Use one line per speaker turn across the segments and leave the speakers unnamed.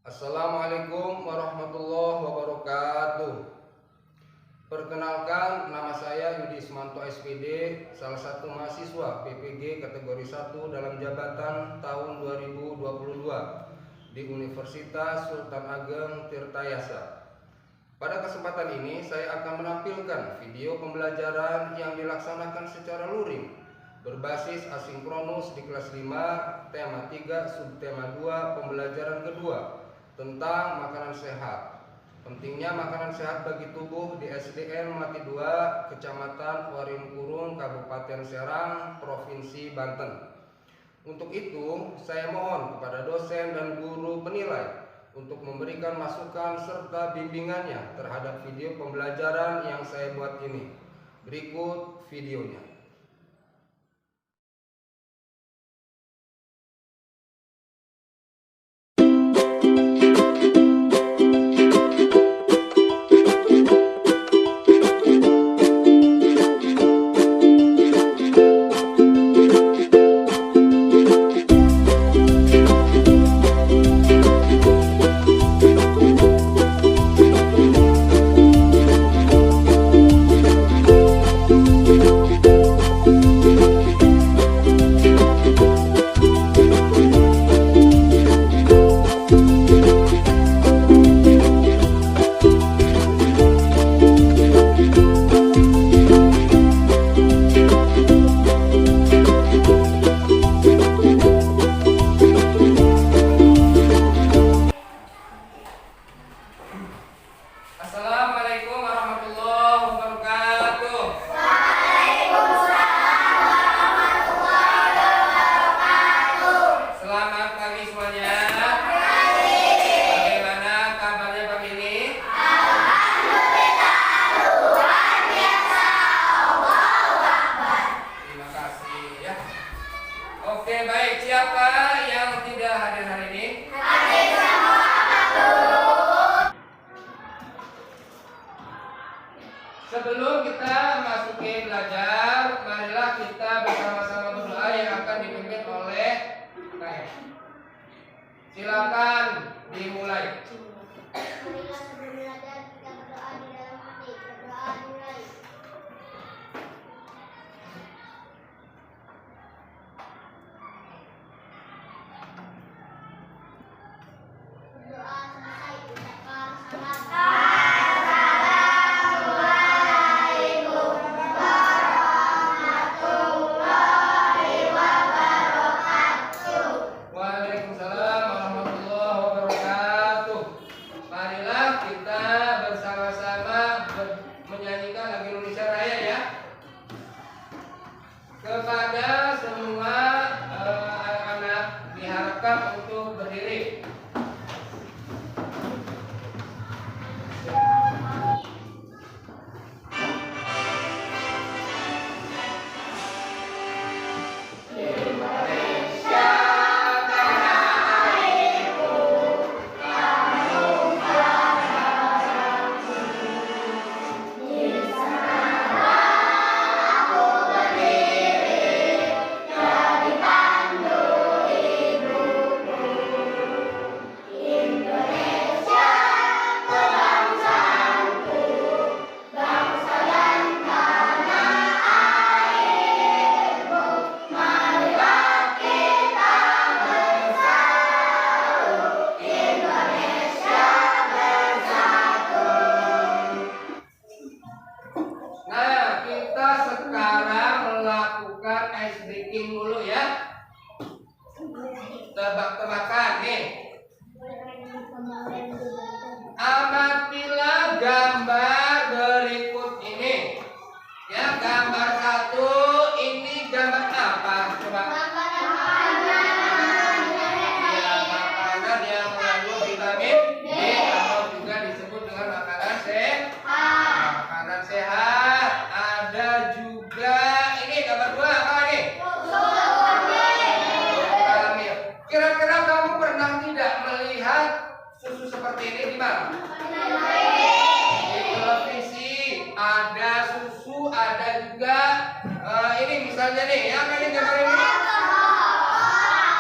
Assalamualaikum warahmatullahi wabarakatuh. Perkenalkan, nama saya Yudi Ismanto SPD, salah satu mahasiswa PPG kategori 1 dalam jabatan tahun 2022 di Universitas Sultan Ageng Tirtayasa. Pada kesempatan ini saya akan menampilkan video pembelajaran yang dilaksanakan secara luring berbasis asinkronus di kelas 5, tema 3, subtema 2, pembelajaran kedua tentang makanan sehat. Pentingnya makanan sehat bagi tubuh di SDN Melati 2, Kecamatan Waring Kurung, Kabupaten Serang, Provinsi Banten. Untuk itu, saya mohon kepada dosen dan guru penilai untuk memberikan masukan serta bimbingannya terhadap video pembelajaran yang saya buat ini. Berikut videonya. Assalamualaikum warahmatullahi wabarakatuh. Selamat pagi semuanya. Bagaimana kabarnya pagi ini? Terima kasih ya. Oke, baik. Siapa yang tidak hadir hari ini? Sebelum kita masuki belajar, marilah kita bersama-sama berdoa yang akan dipimpin oleh Kak. Silakan dimulai.
Marilah sebelum belajar kita berdoa di dalam hati. Berdoa dimulai. Berdoa selesai ucapkan salam.
Waalaikumsalam warahmatullahi wabarakatuh. Marilah kita bersama-sama menyanyikan lagu Indonesia Raya ya. Kepada semua anak-anak diharapkan untuk berdiri. Nah, kita sekarang melakukan ice breaking dulu ya. Tebak-tebakan nih. Amatilah gambar berikut ini. Ya, gambar 1 ini gambar apa? Coba. Ya, makanan yang mengandung vitamin D atau juga disebut dengan makanan sehat. Makanan sehat. Ada juga ini gambar 2 apa nih? Kamil. Kira-kira kamu pernah tidak melihat susu seperti ini di mana? Di televisi ada susu, ada juga ini misalnya nih, yang ini gambar ini.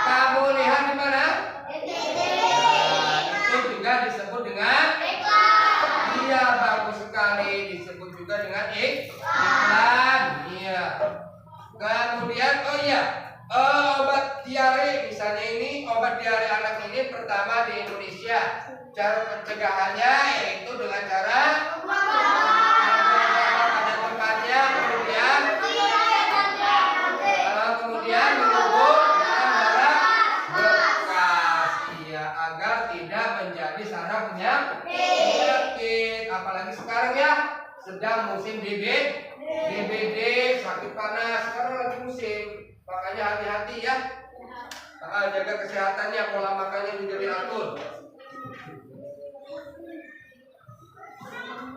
Kamu lihat di mana? Nah, itu diare anak ini pertama di Indonesia. Cara pencegahannya yaitu dengan cara pada tempatnya, kemudian mengukur dengan jarak bekas, ya, agar tidak menjadi sarang penyakit. Apalagi sekarang ya sedang musim DBD, sakit panas, sekarang lagi musim, makanya hati-hati ya. Jaga kesehatannya, pola makannya juga diatur.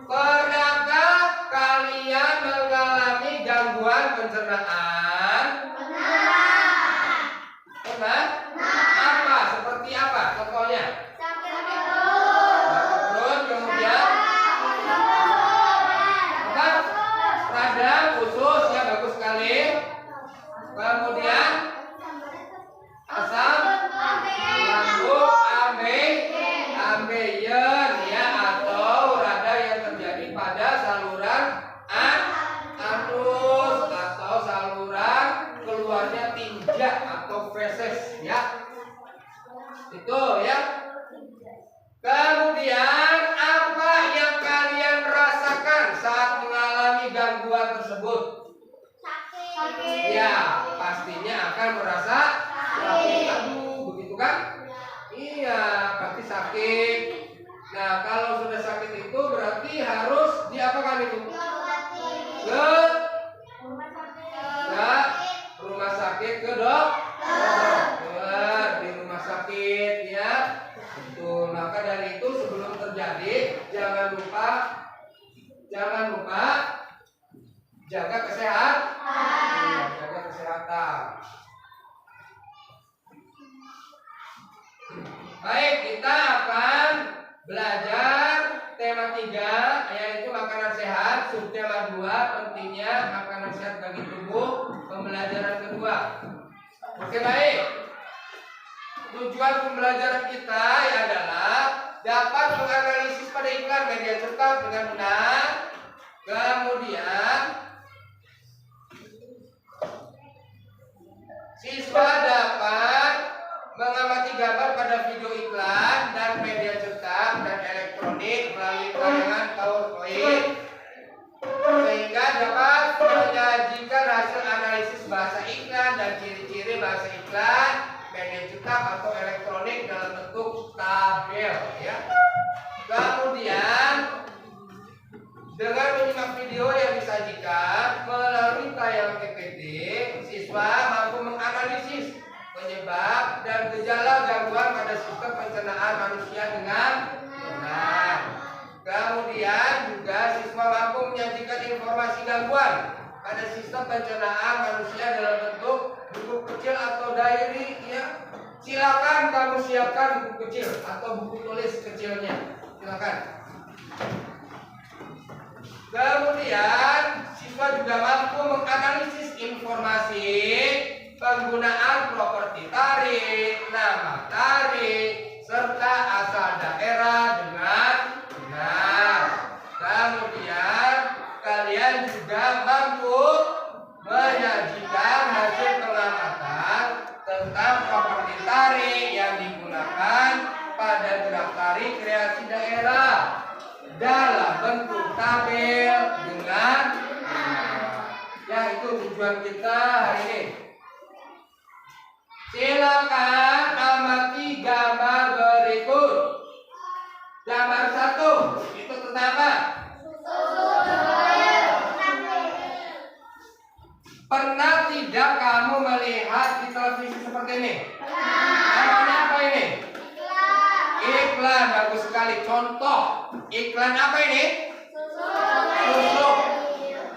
Pernahkah kalian mengalami gangguan pencernaan? Pernah? Apa? Seperti apa? Contohnya? Sakit perut, kemudian apa? Radang, usus, ya bagus sekali. Kemudian asam lambung, ambeien, ya, atau radang yang terjadi pada saluran anus atau saluran keluarnya tinja atau feses, ya. Itu ya. Kemudian apa yang kalian rasakan saat mengalami gangguan tersebut?
Sakit.
Ya, pastinya akan merasa sakit. Aduh, begitu kan? Iya, pasti sakit. Nah, kalau sudah sakit itu berarti harus diapakan itu? Ke rumah sakit, ke dokter di rumah sakit, ya. Betul. Maka dari itu sebelum terjadi jangan lupa jaga kesehatan. Jaga kesehatan. Baik, kita akan belajar tema 3 yaitu makanan sehat. Subtema 2 pentingnya makanan sehat bagi tubuh. Pembelajaran kedua. Oke, baik. Tujuan pembelajaran kita adalah dapat menganalisis pada iklan media cetak dengan benar. Kemudian siswa dapat mengamati gambar pada video iklan dan media cetak dan elektronik melalui tayangan PowerPoint sehingga dapat menyajikan hasil analisis bahasa iklan dan ciri-ciri bahasa iklan, media cetak atau elektronik dalam bentuk tabel, ya. Kemudian dengan menyimak video yang disajikan melalui tayangan PPT, siswa mampu menganalisis penyebab dan gejala gangguan pada sistem pencernaan manusia dengan benar. Kemudian juga siswa mampu menyajikan informasi gangguan pada sistem pencernaan manusia dalam bentuk buku kecil atau diary, ya. Silakan kamu siapkan buku kecil atau buku tulis kecilnya. Silakan. Kemudian siswa juga mampu menganalisis informasi penggunaan properti tarik, nama tarik, serta asal daerah dengan benar. Kemudian kalian juga mampu menyajikan hasil pengamatan tentang properti tarik yang digunakan pada gerak tarik kreasi daerah dalam bentuk tabel dengan benar. Ya, itu tujuan kita hari ini. Silakan amati gambar berikut. Gambar 1 itu tentang apa? Pernah tidak kamu melihat di televisi seperti ini? Namanya apa ini? Iklan. Bagus sekali. Contoh iklan apa ini? Susu.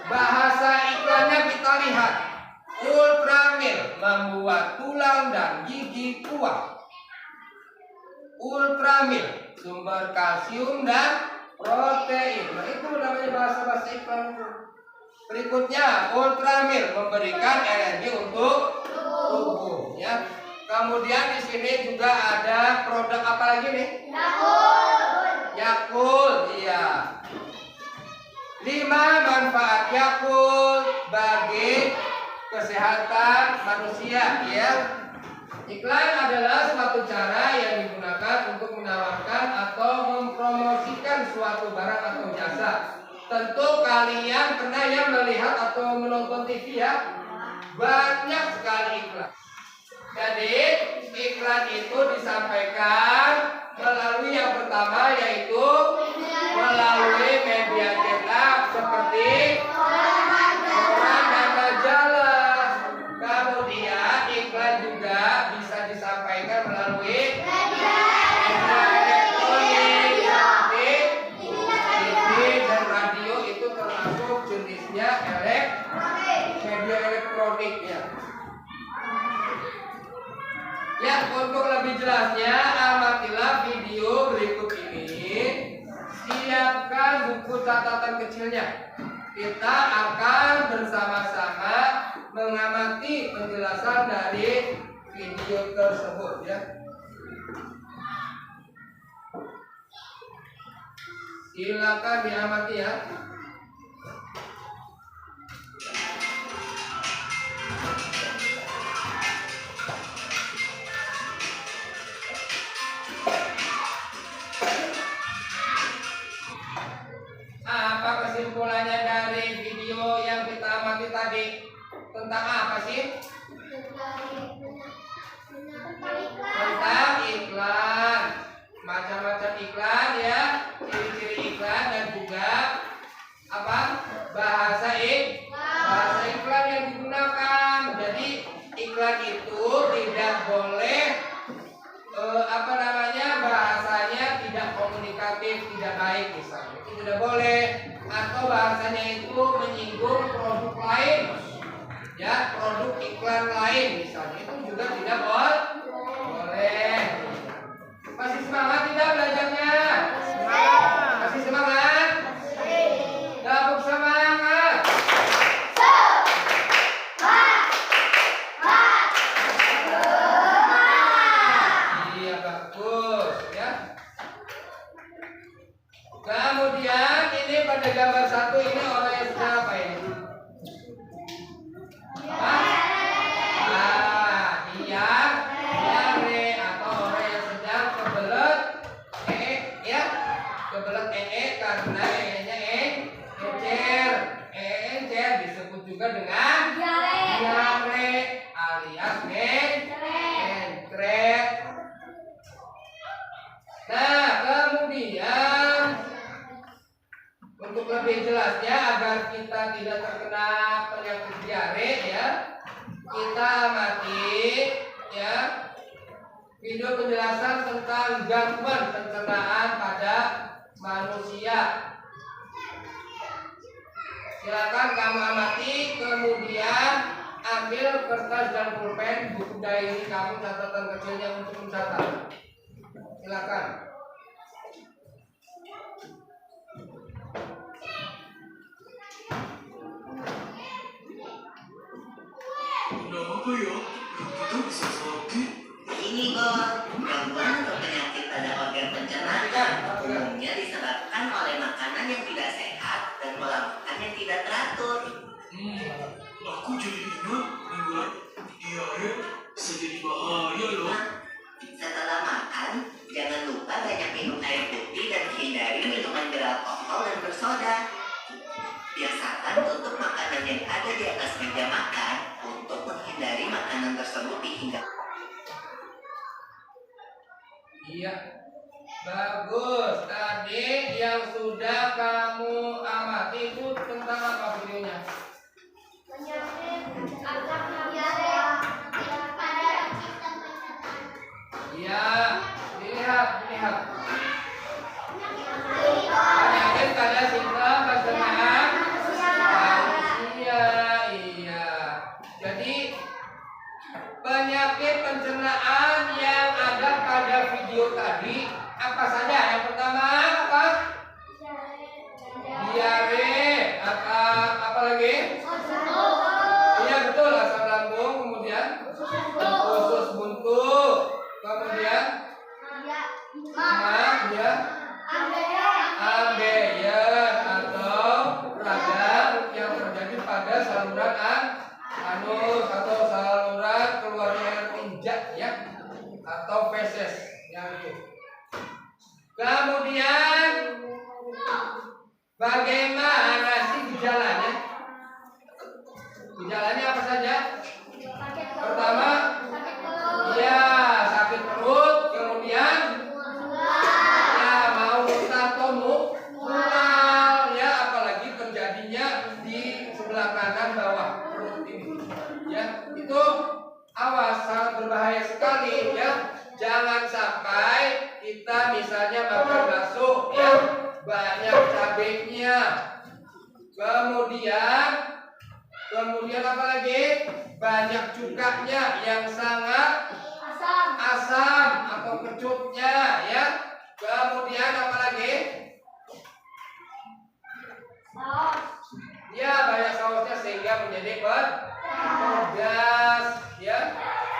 Bahasa iklannya kita lihat. Ultramil membuat tulang dan gigi kuat. Ultramil sumber kalsium dan protein. Nah, itu namanya bahasa iklan. Berikutnya, Ultramil memberikan energi untuk tubuh, ya. Kemudian di sini juga ada produk apa lagi nih? Yakult, iya. 5 manfaat Yakult bagi kesehatan manusia, ya. Iklan adalah suatu cara yang digunakan untuk menawarkan atau mempromosikan suatu barang atau jasa. Tentu kalian pernah ya melihat atau menonton TV ya, banyak sekali iklan. Jadi iklan itu disampaikan melalui yang pertama yaitu melalui media cetak seperti koran dan majalah. Kemudian iklan juga bisa disampaikan melalui media elektronik seperti TV dan radio, itu termasuk jenisnya media elektroniknya. Ya, untuk lebih jelasnya amatilah video berikut ini. Siapkan buku catatan kecilnya. Kita akan bersama-sama mengamati penjelasan dari video tersebut ya. Silakan diamati ya. Apa kesimpulannya dari video yang kita amati tadi? Tentang apa sih? Tentang iklan. Macam-macam iklan ya, ciri-ciri iklan dan juga apa? Bahasa iklan yang digunakan. Jadi iklan itu tidak boleh bahasanya tidak komunikatif, tidak baik misalnya, itu tidak boleh. Atau bahasanya itu menyinggung produk lain ya, produk iklan lain misalnya, itu juga tidak boleh. Masih semangat tidak belajarnya? Masih semangat? Gabung semangat. Iya, bagus ya. Kemudian ini pada gambar satu ini orang yang sedang apa ini? Diare atau orang yang sedang kebelet kebelet karena encer. Encer disebut juga dengan diare alias mencret. Nah, kemudian untuk lebih jelasnya agar kita tidak terkena penyakit diare ya, kita amati ya video penjelasan tentang gangguan pencernaan pada manusia. Silakan kamu amati, kemudian ambil kertas dan pulpen, buku diary kamu, catatan kecilnya untuk mencatat. Silakan.
Kenapa ya? Kita bisa sakit.
Ini kok, gangguan atau penyakit pada organ pencernaan umumnya disebabkan oleh makanan yang tidak sehat dan pola makan yang tidak teratur.
Aku jadi ingat minggu diare bisa jadi bahaya loh.
Setelah makan, jangan lupa banyak minum air putih dan hindari minuman beralkohol dan bersoda. Biasakan tutup makanan yang ada di atas meja makan untuk menghindari makanan tersebut dihingga.
Iya, bagus. Tadi yang sudah kamu amati itu tentang apa videonya? Iya, dilihat. Penyakit pada sistem pencernaan manusia. Iya. Jadi penyakit pencernaan yang ada pada video tadi apa saja? Yang pertama apa? Diare. Apa lagi? Iya betul, asam lambung. Kemudian usus buntu. Kemudian ambeien atau radang yang terjadi pada saluran anus atau saluran keluarnya air tinja ya. atau feses yang itu. Kemudian bagaimana sih gejalanya? Gejalanya apa saja? Pertama, ya sakit perut, kemudian ya mau muntah atau mual, ya apalagi terjadinya di sebelah kanan bawah perut ini. Ya, itu awas, sangat berbahaya sekali ya. Jangan sampai kita misalnya makan bakso ya banyak cabenya. Kemudian apa lagi? Banyak cukanya yang sangat asam atau kecutnya ya. Kemudian apa lagi? Ya banyak sausnya sehingga menjadi pedas ya.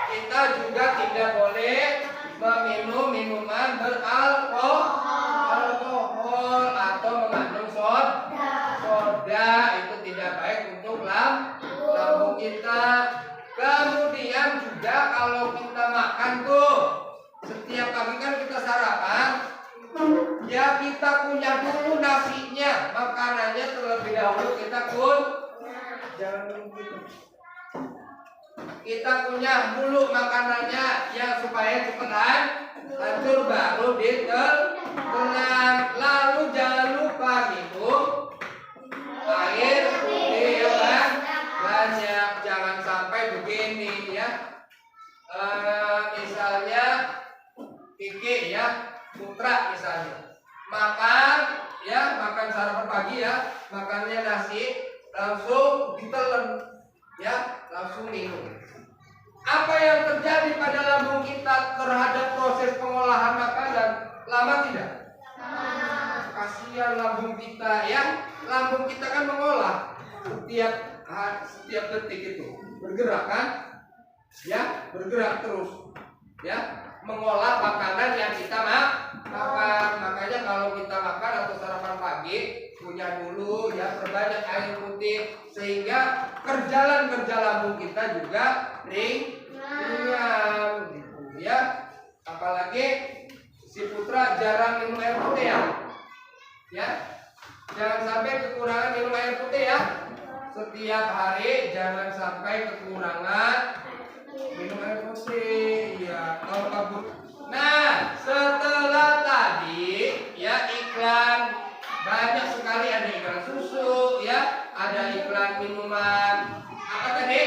Kita juga tidak boleh meminum minuman beralkohol atau mengandung soda, itu tidak baik untuk lambung kita. Kemudian juga kalau kita makan tuh setiap pagi kan kita sarapan, ya kita kunyah dulu nasinya, makanannya terlebih dahulu kita kunyah dulu makanannya ya supaya cepat hancur baru ditelan. Lalu jangan lupa minum air putih ya kan? Banyak, jangan sampai begini ya. Misalnya Kiki ya, Putra misalnya makan sarapan pagi ya, makannya nasi langsung ditelan ya, langsung minum. Apa yang terjadi pada lambung kita terhadap proses pengolahan makanan? Lama tidak? Kasihan lambung kita ya. Lambung kita kan mengolah setiap detik itu bergerak kan? Ya, bergerak terus. Ya, mengolah makanan yang kita makan. Makanya kalau kita makan atau sarapan pagi, kunyah dulu ya, perbanyak air putih sehingga kerja lambung kita juga ringan gitu ya. Apalagi si Putra jarang minum air putih ya. Jangan sampai kekurangan minum air putih ya. Setiap hari jangan sampai kekurangan minum air putih ya. Kalau kabut. Nah, setelah tadi ya iklan banyak sekali, ada iklan susu ya, ada iklan minuman apa tadi?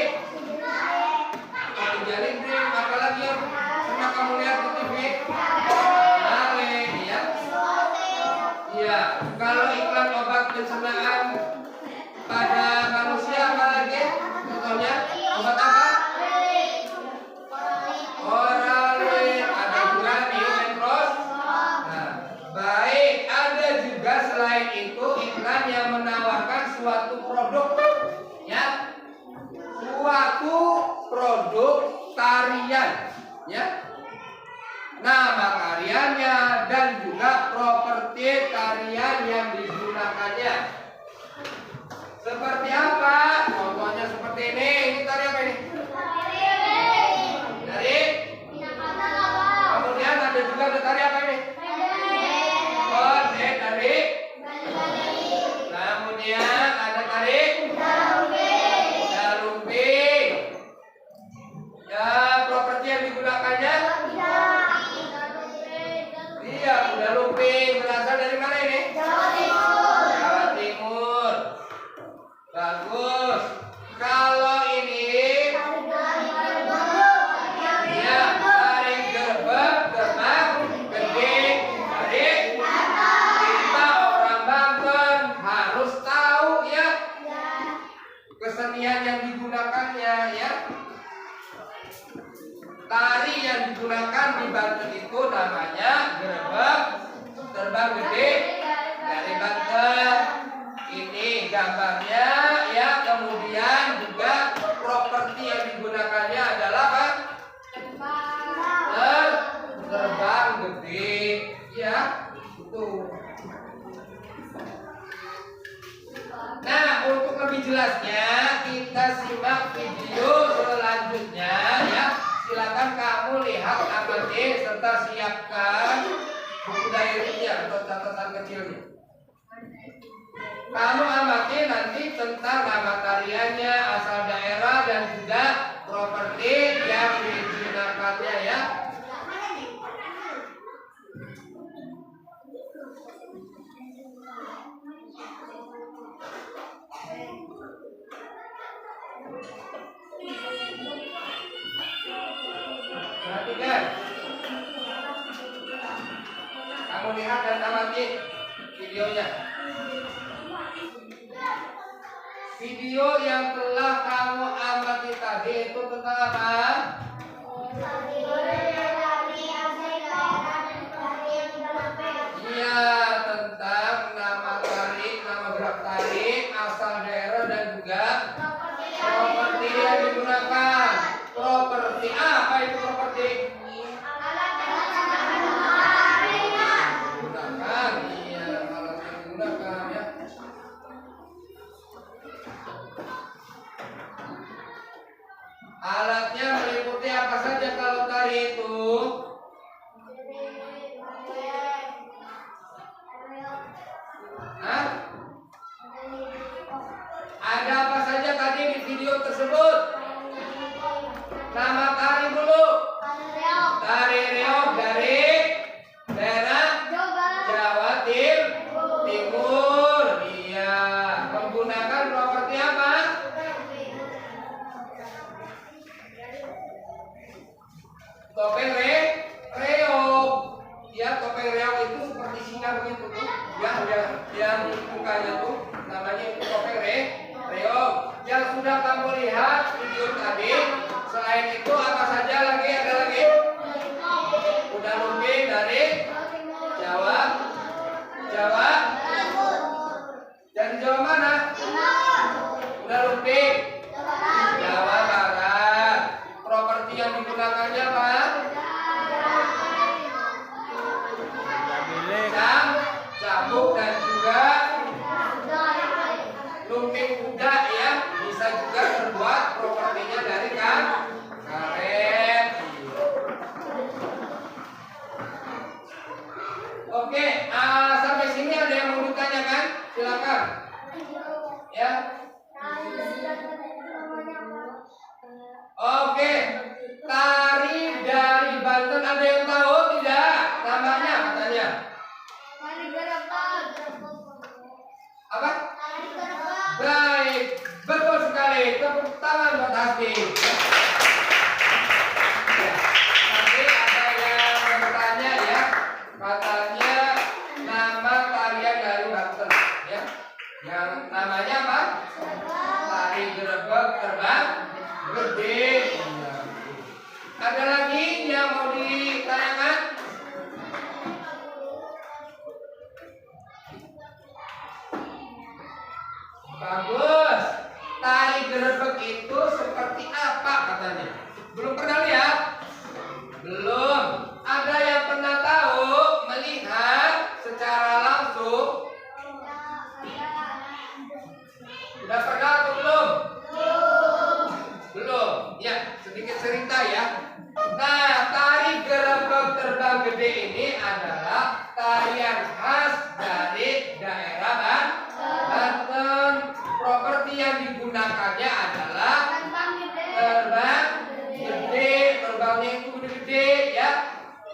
Jelly drink, apalagi yang pernah kamu lihat di TV? Ale ya. Iya, kalau iklan obat pencernaan pada manusia apa lagi? Contohnya obat apa? Oralin, ada juga Neomentros. Nah, baik, ada juga selain itu iklan yang menawarkan suatu produk ya. Suatu produk tarian ya, nama tariannya dan juga properti tarian yang digunakannya seperti apa. Contohnya seperti ini tari apa ini? Dari kemudian ada juga tari apa ini? Kode dari. Kemudian ada tari ya, properti yang digunakannya iya, kuda lumping. Berasal dari mana ini? Jawa Timur. Bagus. Kalau ini ya, tarik gerbek, gede. Tarik. Kita orang Banten harus tahu ya kesenian yang digunakannya ya. Tari yang digunakan di Banten itu namanya gerebek terbang gede dari Banten. Ini gambarnya ya. Kemudian juga properti yang digunakannya adalah apa? Terbang gede ya. Itu. Nah, untuk lebih jelasnya kita simak video selanjutnya ya. Silakan kamu lihat amati kita siapkan buku diary-nya atau catatan kecilnya. Kamu amati nanti tentang nama tariannya, asal daerah, dan juga properti yang digunakannya ya. Perhatikan. Kamu lihat dan amati videonya. Video yang telah kamu amati tadi itu tentang apa? Iya, tentang nama tarik, nama gerak tarik, asal daerah, dan juga properti yang digunakan. Properti apa itu properti? Digunakan, iya, alat yang digunakan ya. Alatnya meliputi apa saja kalau tari itu? Hah? Ada apa saja tadi di video tersebut? Nama tari dulu. Tari reog dari daerah Jawa Timur. Iya. Menggunakan properti apa? Topeng reog. Ya, topeng reog itu seperti singa begitu tuh. Ya, yang mukanya tuh namanya itu topeng reog. Yang sudah kamu lihat video tadi, selain itu apa saja lagi? Ada lagi? Udah lumping dari Jawa. Dari Jawa mana? Udah lumping Jawa Barat. Properti yang digunakannya apa? Cambuk dan juga lumping kuda ya, bisa juga terbuat propertinya dari karet. Oke, sampai sini ada yang mau ditanyakan? Silakan. Ya. Oke, tari dari Banten ada yang tahu tidak namanya katanya? Apa? Baik, betul sekali. Tepuk tangan buat Hasti. Ya, nanti ada yang bertanya ya, katanya nama tarian dari Banten ya, yang namanya apa? Tari gerebek terbang gede. Ada lagi yang mau ditanyakan? Bagus. Tari gerebek itu seperti apa katanya? Belum pernah lihat? Belum. Ada yang pernah tahu, melihat secara langsung? Udah pernah atau belum? Belum. Ya, sedikit cerita ya. Nah, tari gerebek terbang gede ini adalah tarian khas dari daerah Banten. Properti yang digunakannya adalah terbang gede, terbangnya itu gede-gede ya.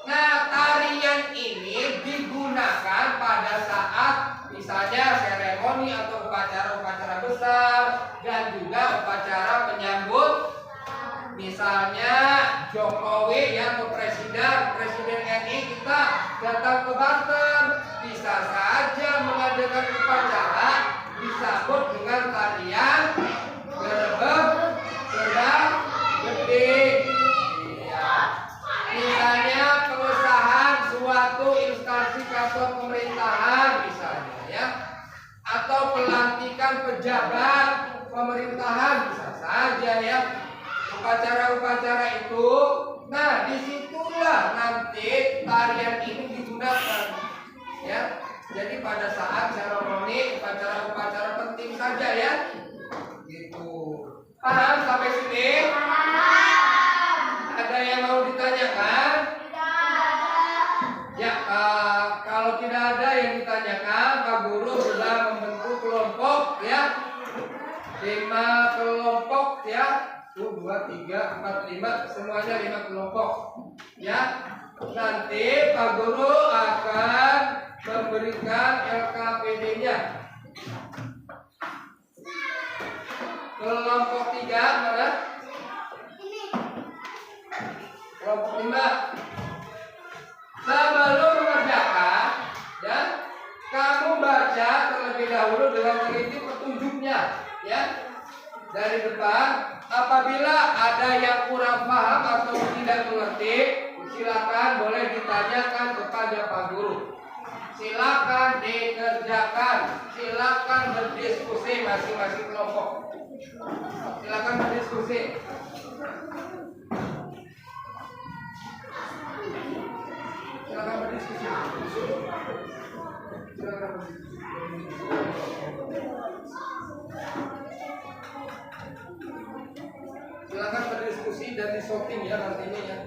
Nah, tarian ini digunakan pada saat misalnya seremoni atau upacara-upacara besar dan juga upacara penyambut misalnya Jokowi ya, atau presiden RI kita datang ke Banten, bisa saja mengadakan upacara disambut dengan tarian gerebek terbang gede. Ya. Misalnya pengesahan suatu instansi kantor pemerintahan misalnya ya, atau pelantikan pejabat pemerintahan bisa saja ya. Upacara-upacara itu, nah disitulah nanti tarian ini digunakan ya. Jadi pada saat seremoni upacara-upacara penting saja ya, gitu. Paham sampai sini? Ada yang mau ditanyakan? 2, 3, 4, 5, semuanya 5 kelompok. Ya, nanti Pak Guru akan memberikan LKPD-nya. Kelompok 3 mana? Kelompok 5. Sebelum mengerjakan, ya, kamu baca terlebih dahulu dengan teliti petunjuknya, ya. Dari depan, apabila ada yang kurang paham atau tidak mengerti, silakan boleh ditanyakan kepada Pak Guru. Silakan dikerjakan, silakan berdiskusi masing-masing kelompok. Silakan berdiskusi. Silakan berdiskusi. Silakan berdiskusi. Silakan berdiskusi dan di shopping ya nantinya ya.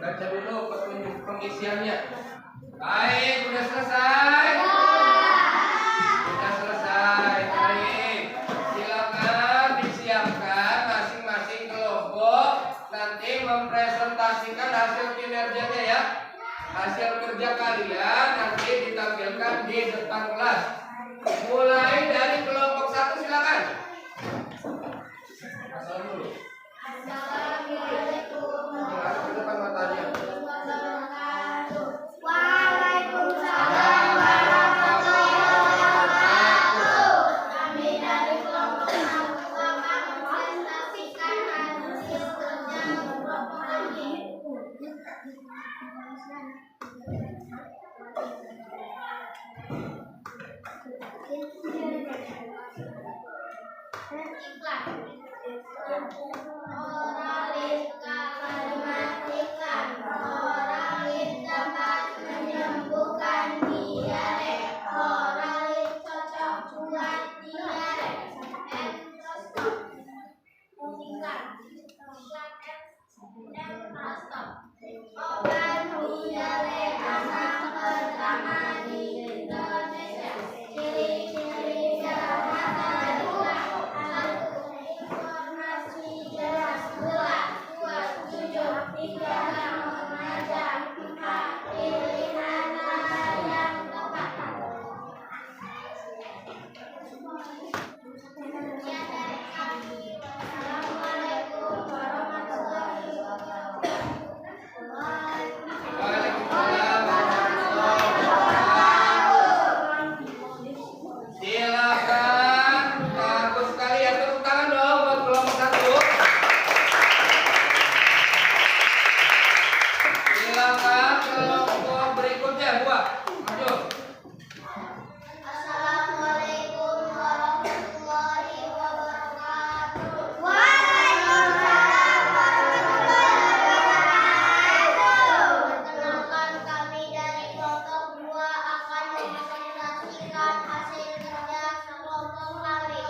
Baca dulu petunjuk pengisiannya. Baik, sudah selesai. Sudah selesai. Baik. Silakan disiapkan masing-masing kelompok nanti mempresentasikan hasil kinerjanya ya. Hasil kerja kalian nanti ditampilkan di depan kelas. Mulai dari kelompok 1 silakan. Asal dulu. Ke depan matanya.
Waalaikumsalam warahmatullahi wabarakatuh. Kami dari kelompok 1 akan mempresentasikan hasil kerja kelompok kami. Oralis gramatikan, oralis dapat menyembuhkan diare, oralis cocok buat diare. Enterostop, iklan, enterostop. Obat diare anak pertama di Indonesia. Ciri-ciri jahat adalah 1. Informasi jelas, 2, jujur, 3, mengajak, 4, pilihan kata yang tepat. Sekian dari kami. Wassalamualaikum warahmatullahi wabarakatuh.
Waalaikumsalam warahmatullahi wabarakatuh. Silakan, bagus sekali ya, tepuk tangan dong buat kelompok 1. Silakan kelompok berikutnya, buat maju.
Assalamualaikum warahmatullahi wabarakatuh. Waalaikumsalam warahmatullahi wabarakatuh. Perkenalkan, kami dari kelompok 2 akan mempresentasikan hasil kerja kelompok kami.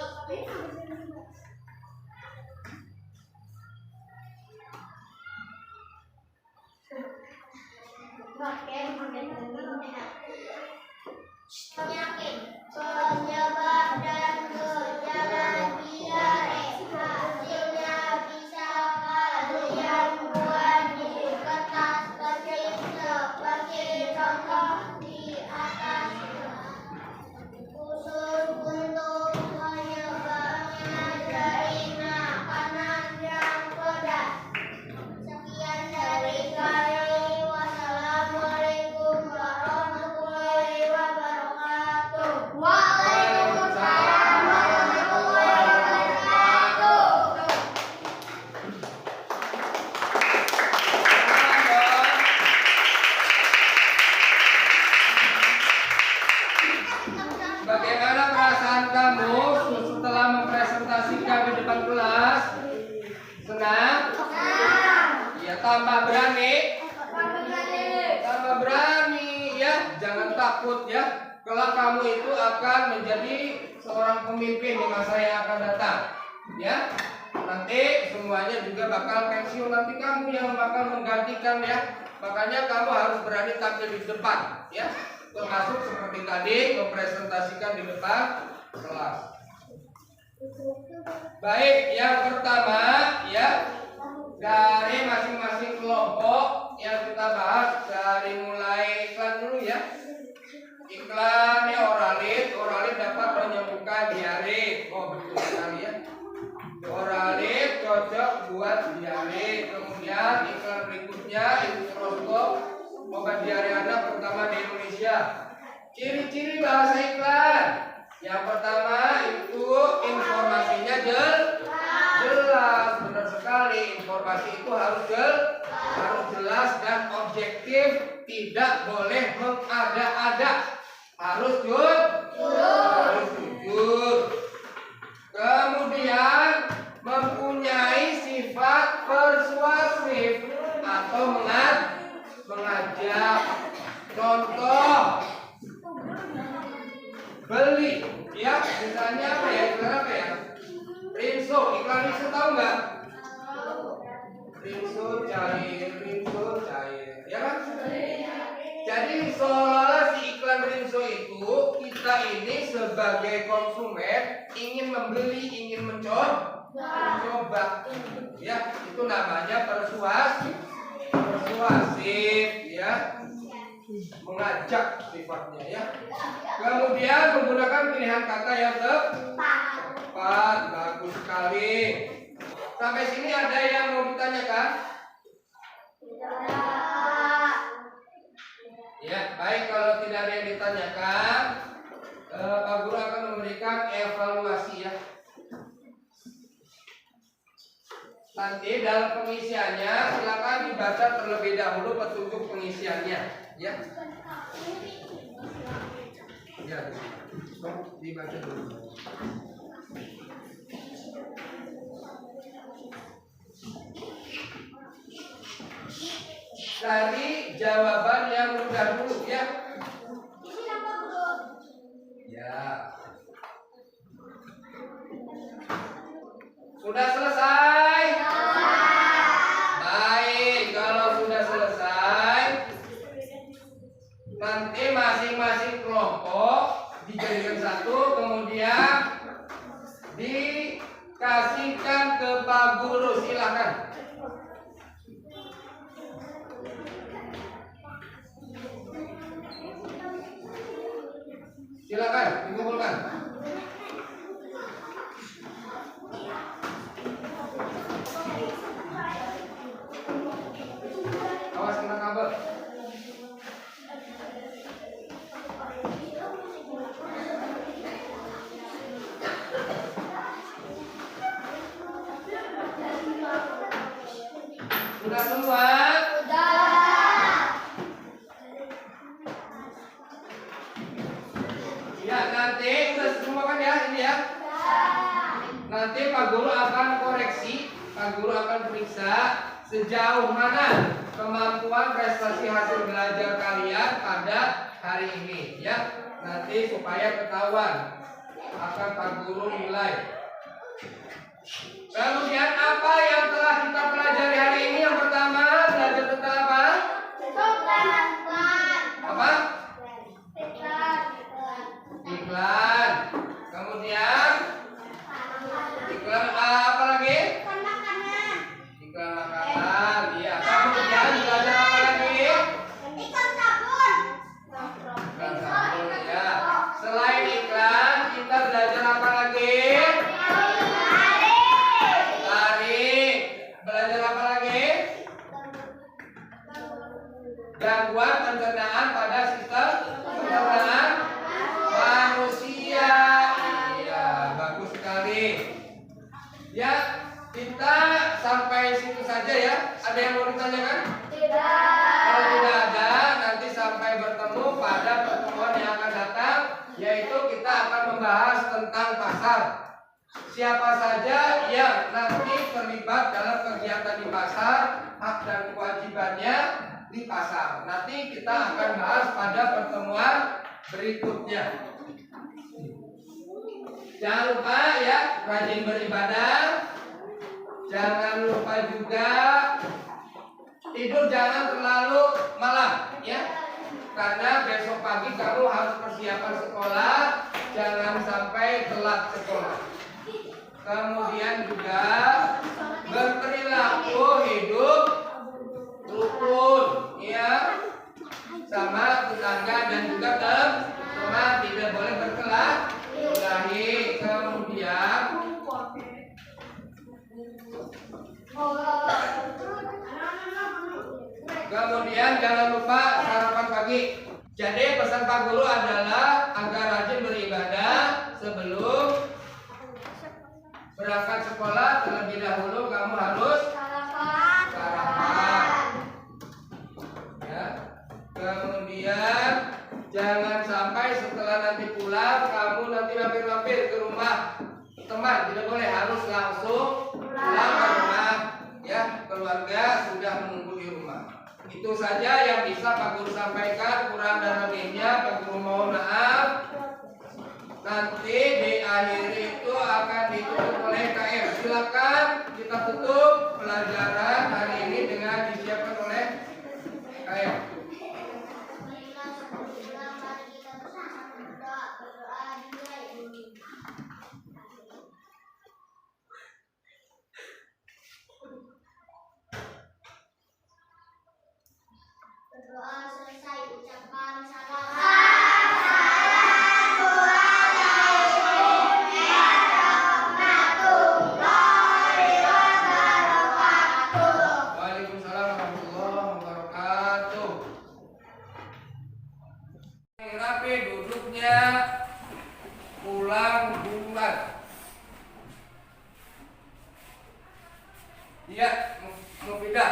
Penyakit, penyebab dan gejala diare. Hasilnya bisa kalian buat di kertas kecil seperti contoh di atas. Khusus untuk penyebabnya dari makanan yang pedas. Sekian dari kami. Wassalamualaikum warahmatullahi wabarakatuh. Waalaikumsalam warahmatullahi wabarakatuh.
Bagaimana perasaan kamu setelah mempresentasikan di depan kelas? Senang? Ya, tambah berani. Tambah berani ya, jangan takut ya. Kelak kamu itu akan menjadi seorang pemimpin di masa yang akan datang. Ya, nanti semuanya juga bakal pensiun, nanti kamu yang bakal menggantikan ya. Makanya kamu harus berani tampil di depan, ya. Termasuk seperti tadi mempresentasikan di depan kelas. Baik, yang pertama ya, dari masing-masing kelompok yang kita bahas, dari mulai iklan dulu ya. Iklannya Oralit dapat menyembuhkan diare. Oh betul sekali ya. Oralit cocok buat diare. Kemudian iklan berikutnya Introskop, obat diare anak pertama di Indonesia. Ciri-ciri bahasa iklan. Yang pertama itu informasinya jelas, benar sekali. Informasi itu harus jelas dan objektif, tidak boleh mengada-ada. Harus jujur. Kemudian mempunyai sifat persuasif atau mengajak. Contoh beli, ya misalnya apa ya, iklan apa ya? Rinso, iklan Rinso tahu nggak? Rinso cair, ya kan? Jadi seolah-olah si iklan Rinso itu kita ini sebagai konsumen ingin membeli, ingin mencoba, ya itu namanya persuasif, ya, mengajak sifatnya ya. Kemudian menggunakan pilihan kata yang tepat, bagus sekali. Sampai sini ada yang mau ditanyakan? Ya, baik, kalau tidak ada yang ditanyakan, Pak Guru akan memberikan evaluasi ya. Nanti dalam pengisiannya silakan dibaca terlebih dahulu petunjuk pengisiannya, ya. Ya, dibaca dulu. Cari jawaban yang mudah dulu ya. Ya. Sudah selesai? Baik, kalau sudah selesai, nanti masing-masing kelompok dijadikan satu, kemudian dikasihkan ke Pak Guru, silakan. Silakan dikumpulkan. Awas kena kabel. Sudah semua? Ya, nanti udah semua kan ya ini ya. Nanti Pak Guru akan koreksi, Pak Guru akan periksa sejauh mana kemampuan prestasi hasil belajar kalian pada hari ini ya. Nanti supaya ketahuan akan Pak Guru nilai. Kemudian apa yang telah kita pelajari hari ini? Yang pertama belajar tentang apa? Apa? Iklan. Kemudian iklan apa lagi? Iklan makanan. Iya. Kemudian belajar apa lagi? Iklan sabun. Ya. Selain iklan, kita belajar apa lagi? Lari. Belajar apa lagi? Gangguan pencernaan pada sistem pencernaan manusia. Iya, bagus sekali. Ya, kita sampai situ saja ya. Ada yang mau ditanyakan? Kalau tidak ada, nanti sampai bertemu pada pertemuan yang akan datang, yaitu kita akan membahas tentang pasar. Siapa saja yang nanti terlibat dalam kegiatan di pasar, hak dan kewajibannya di pasar. Nanti kita akan bahas pada pertemuan berikutnya.
Jangan lupa ya, rajin beribadah. Jangan lupa juga tidur jangan terlalu malam ya. Karena besok pagi kamu harus persiapan sekolah, jangan sampai telat sekolah. Kemudian juga berperilaku hidup rukun ya, sama tetangga dan juga teman, tidak boleh berkelahi. Kemudian jangan lupa sarapan pagi. Jadi pesan Pak Guru adalah agar rajin beribadah sebelum berangkat sekolah. Terlebih dahulu kamu harus sarapan. Ya. Kemudian jangan sampai setelah nanti pulang kamu nanti mampir-mampir ke rumah teman, tidak boleh, harus langsung pulang ke rumah. Ya, keluarga sudah menunggu di rumah. Itu saja yang bisa Pak Guru sampaikan, kurang dan lebihnya Pak Guru mohon maaf. Nanti di akhir itu akan ditutup oleh KM. Silakan kita tutup pelajaran hari ini dengan disiapkan oleh KM.
Berdoa selesai ucapkan salam.
Waalaikumsalam warahmatullahi wabarakatuh. Rapi duduknya, pulang duluan. Iya, Mufidah,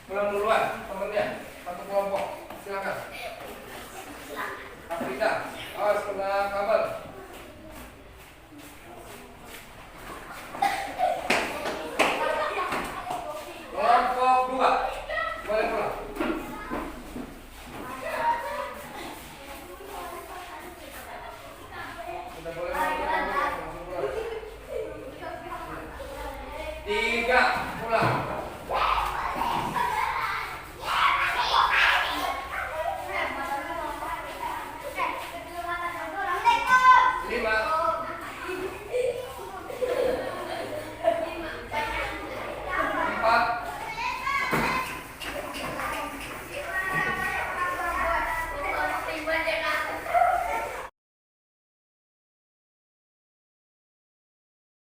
pulang duluan temennya. Satu kelompok, silakan. Afrida, awas kena kabel.